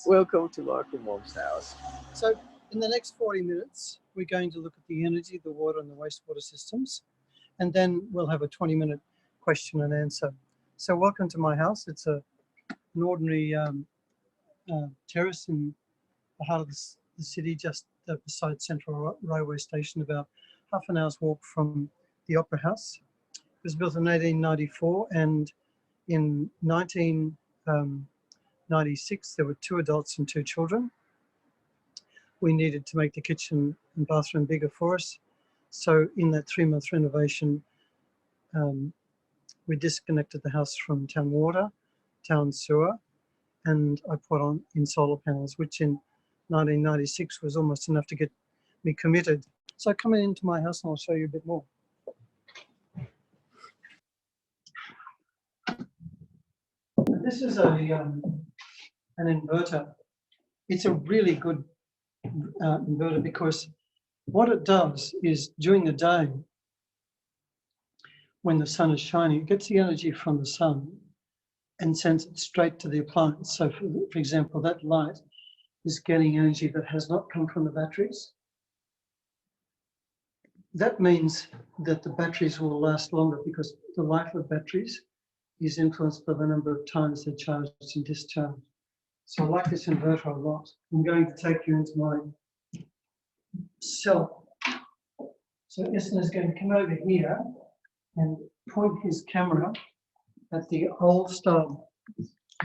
Welcome to Local Mom's house. So in the next 40 minutes, we're going to look at the energy, the water and the wastewater systems, and then we'll have a 20-minute question and answer. So welcome to my house. It's an ordinary terrace in the heart of the city, just beside Central Railway Station, about half an hour's walk from the Opera House. It was built in 1894, and in 1996 there were 2 adults and 2 children. We needed to make the kitchen and bathroom bigger for us. So in that 3-month renovation, we disconnected the house from town water, town sewer, and I put on in solar panels, which in 1996 was almost enough to get me committed. So come into my house and I'll show you a bit more. This is an inverter. It's a really good inverter because what it does is during the day, when the sun is shining, it gets the energy from the sun and sends it straight to the appliance. So for example, that light is getting energy that has not come from the batteries. That means that the batteries will last longer because the life of batteries is influenced by the number of times they're charged and discharged. So I like this inverter a lot. I'm going to take you into my cellar. So Isna is going to come over here and point his camera at the old style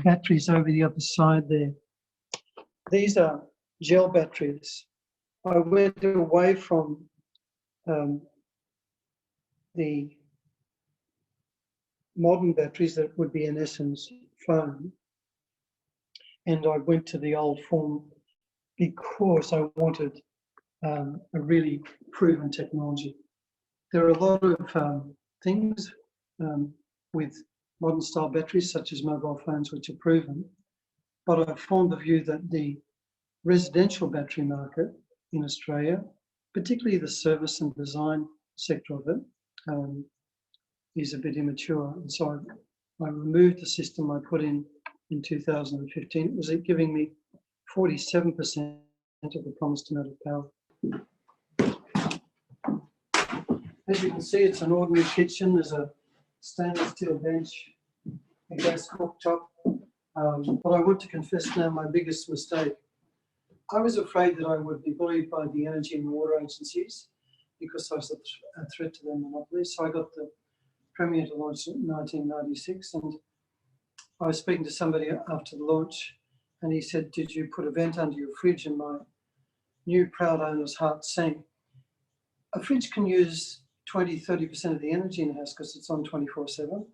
batteries over the other side there. These are gel batteries. I went away from the modern batteries that would be in essence foam, and I went to the old form because I wanted a really proven technology. There are a lot of things with modern style batteries, such as mobile phones, which are proven, but I've formed the view that the residential battery market in Australia, particularly the service and design sector of it, is a bit immature. And so I removed the system I put in 2015. It was giving me 47% of the promised amount of power. As you can see, it's an ordinary kitchen. There's a stainless steel bench, a gas cooktop. But I want to confess now my biggest mistake. I was afraid that I would be bullied by the energy and water agencies because I was a threat to their monopoly. So I got the Premier to launch in 1996, and I was speaking to somebody after the launch, and he said, "Did you put a vent under your fridge?" And my new proud owner's heart sank. A fridge can use 20–30% of the energy in the house because it's on 24/7.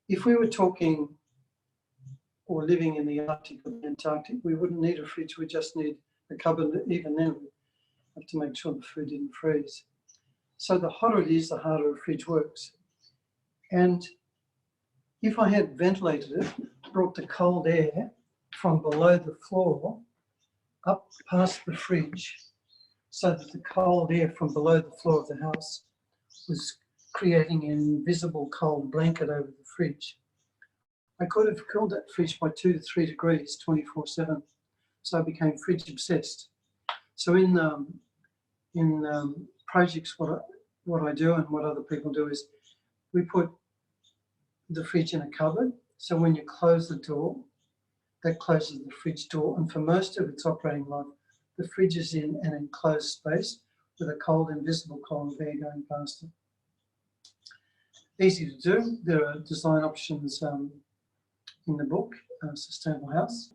If we were talking or living in the Arctic or the Antarctic, we wouldn't need a fridge, we just need a cupboard. Even then, we have to make sure the food didn't freeze. So the hotter it is, the harder a fridge works. And if I had ventilated it, brought the cold air from below the floor up past the fridge, so that the cold air from below the floor of the house was creating an invisible cold blanket over the fridge, I could have cooled that fridge by 2 to 3 degrees 24/7. So I became fridge obsessed. So in projects, what I do and what other people do is we put the fridge in a cupboard. So when you close the door, that closes the fridge door. And for most of its operating life, the fridge is in an enclosed space with a cold, invisible cold air going past it. Easy to do. There are design options in the book, Sustainable House.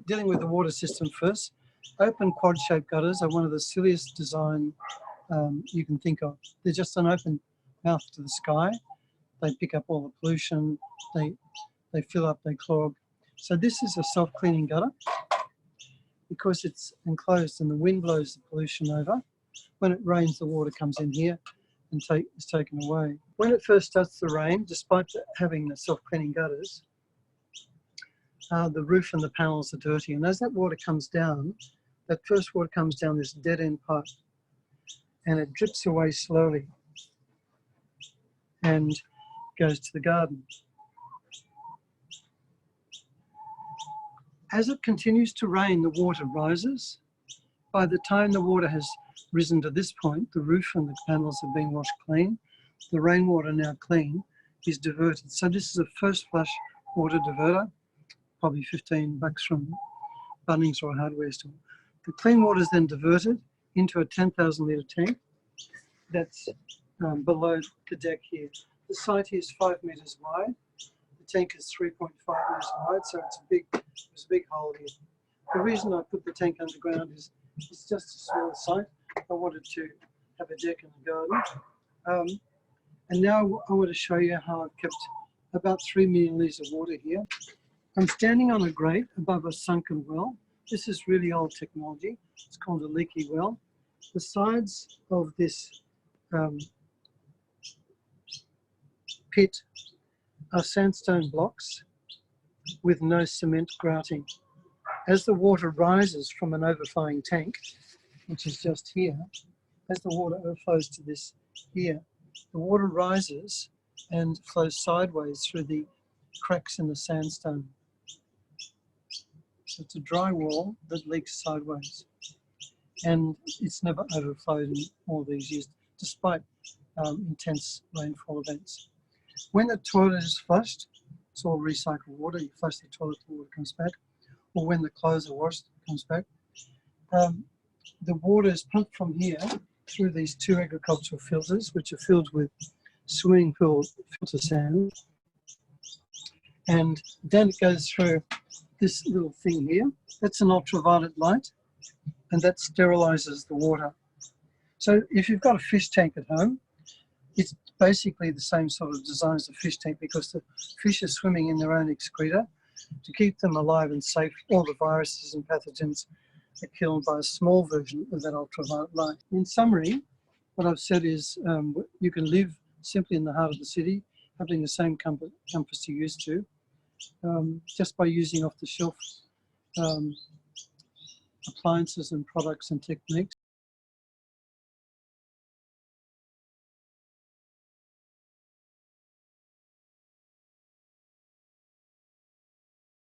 Dealing with the water system first. Open quad-shaped gutters are one of the silliest design you can think of. They're just an open mouth to the sky. They pick up all the pollution. They fill up, they clog. So this is a self-cleaning gutter because it's enclosed and the wind blows the pollution over. When it rains, the water comes in here and is taken away. When it first starts to rain, despite having the self-cleaning gutters, the roof and the panels are dirty. And as that water comes down, that first water comes down this dead-end pipe and it drips away slowly and goes to the garden. As it continues to rain, the water rises. By the time the water has risen to this point, the roof and the panels have been washed clean. The rainwater, now clean, is diverted. So this is a first flush water diverter, probably $15 from Bunnings or a hardware store. The clean water is then diverted into a 10,000 litre tank that's below the deck here. The site here is 5 metres wide. The tank is 3.5 metres wide, so there's a big hole here. The reason I put the tank underground is it's just a small site. I wanted to have a deck and a garden. And now I want to show you how I've kept about 3 million litres of water here. I'm standing on a grate above a sunken well. This is really old technology. It's called a leaky well. The sides of this pit are sandstone blocks with no cement grouting. As the water rises from an overflowing tank, which is just here, as the water overflows to this here, the water rises and flows sideways through the cracks in the sandstone. So it's a dry wall that leaks sideways. And it's never overflowed in all these years, despite intense rainfall events. When the toilet is flushed, it's all recycled water. You flush the toilet, the water comes back. Or when the clothes are washed, it comes back. The water is pumped from here through these 2 agricultural filters, which are filled with swimming pool filter sand. And then it goes through this little thing here. That's an ultraviolet light, and that sterilizes the water. So if you've got a fish tank at home, it's basically the same sort of design as a fish tank, because the fish are swimming in their own excreta. To keep them alive and safe, all the viruses and pathogens are killed by a small version of that ultraviolet light. In summary, what I've said is you can live simply in the heart of the city, having the same comforts you used to, just by using off-the-shelf appliances and products and techniques.